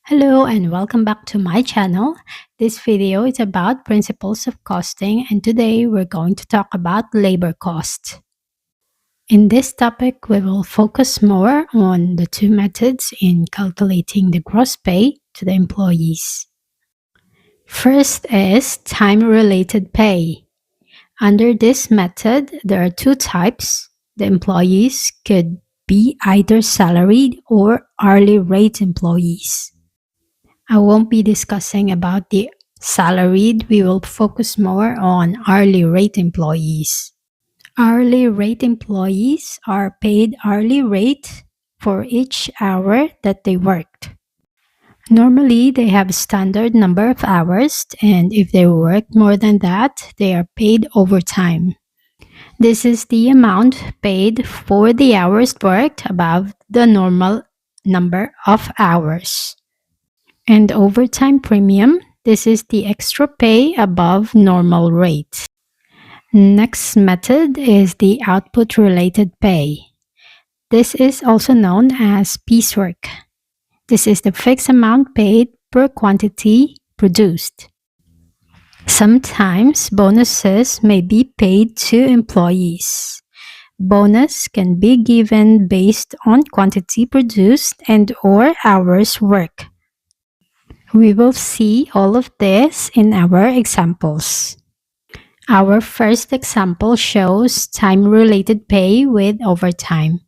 Hello and welcome back to my channel. This video is about principles of costing, and today we're going to talk about labor cost. In this topic, we will focus more on the two methods in calculating the gross pay to the employees. First is time-related pay. Under this method, there are two types. The employees could be either salaried or hourly rate employees. I won't be discussing about the salaried. We will focus more on hourly rate employees. Hourly rate employees are paid hourly rate for each hour that they worked. Normally, they have a standard number of hours, and if they work more than that, they are paid overtime. This is the amount paid for the hours worked above the normal number of hours. And overtime premium, this is the extra pay above normal rate. Next method is the output-related pay. This is also known as piecework. This is the fixed amount paid per quantity produced. Sometimes bonuses may be paid to employees. Bonus can be given based on quantity produced and or hours worked. We will see all of this in our examples. Our first example shows time-related pay with overtime.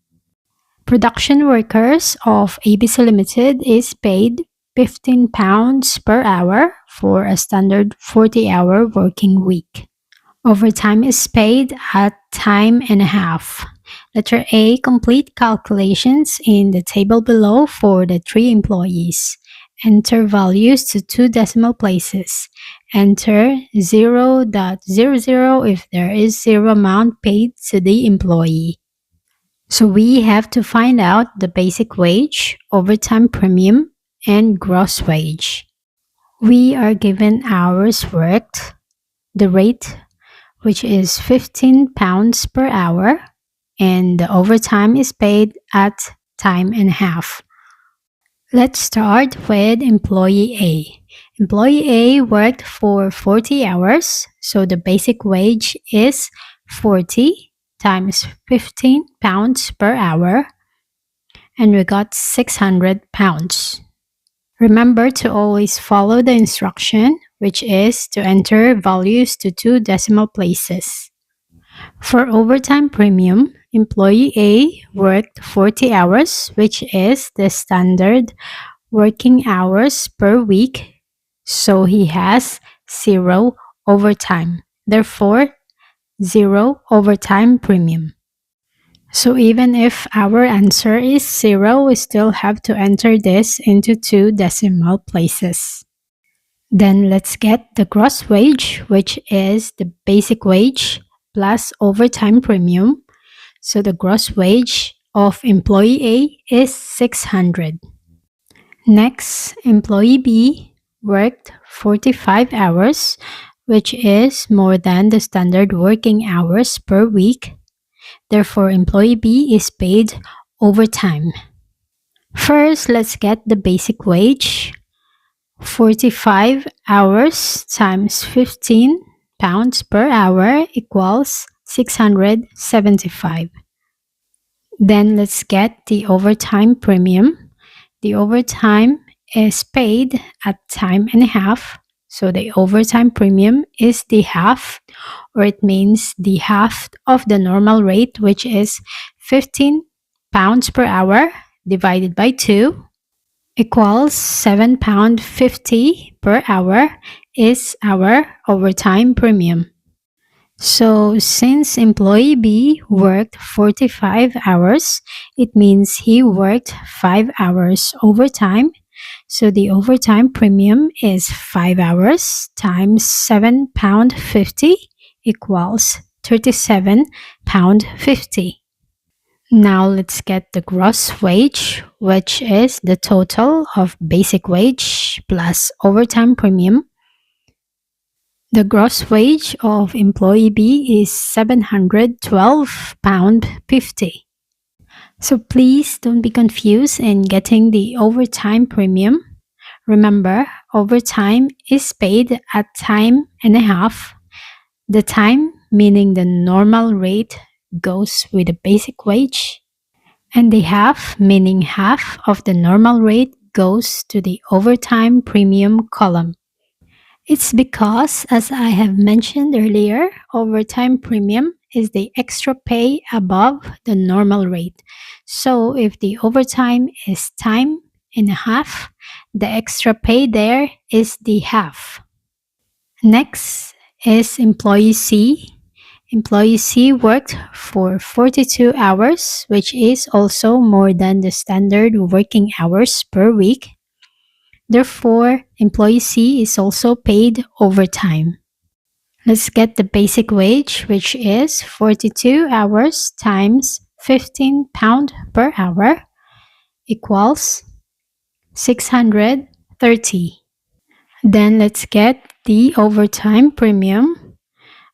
Production workers of ABC Limited is paid £15 per hour for a standard 40-hour working week. Overtime is paid at time and a half. Letter A, complete calculations in the table below for the three employees. Enter values to two decimal places. Enter 0.00 if there is zero amount paid to the employee. So we have to find out the basic wage, overtime premium, and gross wage. We are given hours worked, the rate, which is £15 per hour, and the overtime is paid at time and a half. Let's start with employee A. Employee A worked for 40 hours, so the basic wage is 40 times £15 per hour, and we got £600. Remember to always follow the instruction, which is to enter values to two decimal places. For overtime premium, employee A worked 40 hours, which is the standard working hours per week, so he has 0 overtime. Therefore, 0 overtime premium. So even if our answer is 0, we still have to enter this into two decimal places. Then let's get the gross wage, which is the basic wage plus overtime premium. So the gross wage of employee A is 600. Next, employee B worked 45 hours, which is more than the standard working hours per week. Therefore, employee B is paid overtime. First, let's get the basic wage. 45 hours times £15 per hour equals 675. Then let's get the overtime premium. The overtime is paid at time and a half, so the overtime premium is the half, or it means the half of the normal rate, which is £15 per hour divided by 2 equals £7.50 per hour is our overtime premium. So since employee B worked 45 hours, it means he worked 5 hours overtime. So the overtime premium is 5 hours times £7.50 equals £37.50. Now let's get the gross wage, which is the total of basic wage plus overtime premium. The gross wage of employee B is £712.50. So please don't be confused in getting the overtime premium. Remember, overtime is paid at time and a half. The time, meaning the normal rate, goes with the basic wage, and the half, meaning half of the normal rate, goes to the overtime premium column. It's because, as I have mentioned earlier, overtime premium is the extra pay above the normal rate. So if the overtime is time and a half, the extra pay there is the half. Next is employee C. Employee C worked for 42 hours, which is also more than the standard working hours per week. Therefore, employee C is also paid overtime. Let's get the basic wage, which is 42 hours times 15 pound per hour equals 630. Then let's get the overtime premium,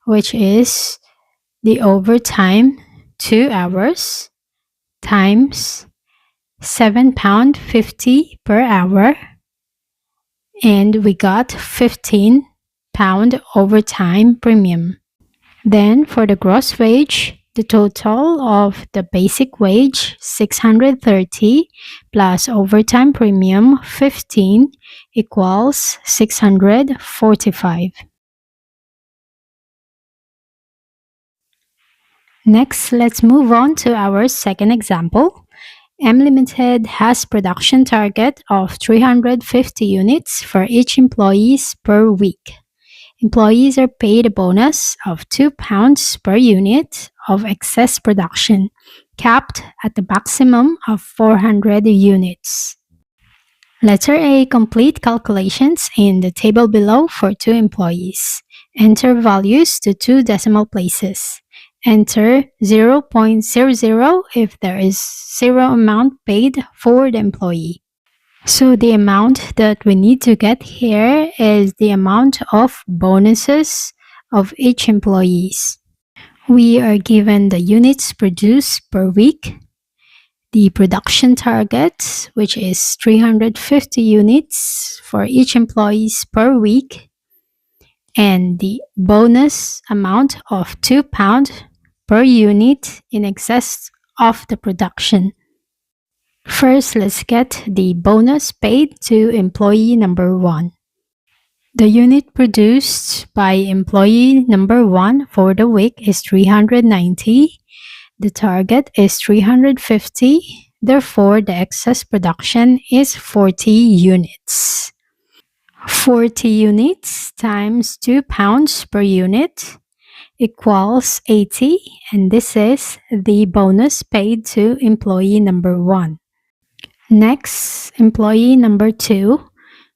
which is the overtime 2 hours times 7 pound 50 per hour, and we got 15 pound overtime premium. Then for the gross wage, the total of the basic wage 630 plus overtime premium 15 equals 645. Next, let's move on to our second example. M Limited has production target of 350 units for each employees per week. Employees are paid a bonus of £2 per unit of excess production, capped at the maximum of 400 units. Letter A. Complete calculations in the table below for 2 employees. Enter values to 2 decimal places. Enter 0.00 if there is 0 amount paid for the employee. So the amount that we need to get here is the amount of bonuses of each employees. We are given the units produced per week, the production target, which is 350 units for each employees per week, and the bonus amount of £2 per unit in excess of the production. First, let's get the bonus paid to employee number 1. The unit produced by employee number 1 for the week is 390. The target is 350. Therefore, the excess production is 40 units. 40 units times £2 per unit equals 80, and this is the bonus paid to employee number 1. Next, employee number 2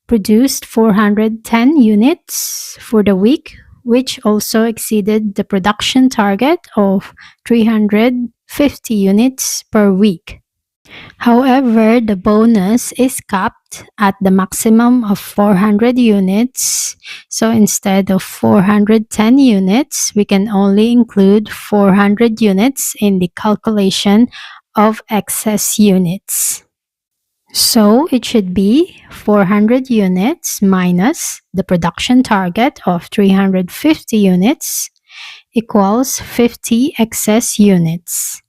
produced 410 units for the week, which also exceeded the production target of 350 units per week. However, the bonus is capped at the maximum of 400 units. So instead of 410 units, we can only include 400 units in the calculation of excess units. So it should be 400 units minus the production target of 350 units equals 50 excess units.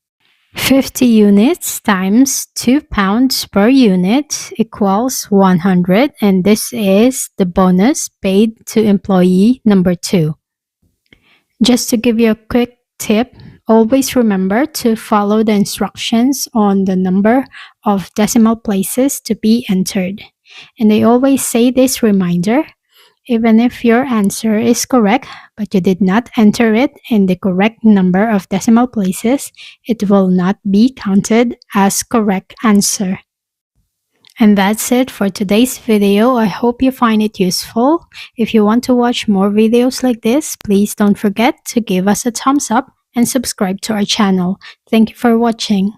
50 units times £2 per unit equals 100, and this is the bonus paid to employee number 2. Just to give you a quick tip, always remember to follow the instructions on the number of decimal places to be entered. And I always say this reminder: even if your answer is correct, but you did not enter it in the correct number of decimal places, it will not be counted as correct answer. And that's it for today's video. I hope you find it useful. If you want to watch more videos like this, please don't forget to give us a thumbs up and subscribe to our channel. Thank you for watching.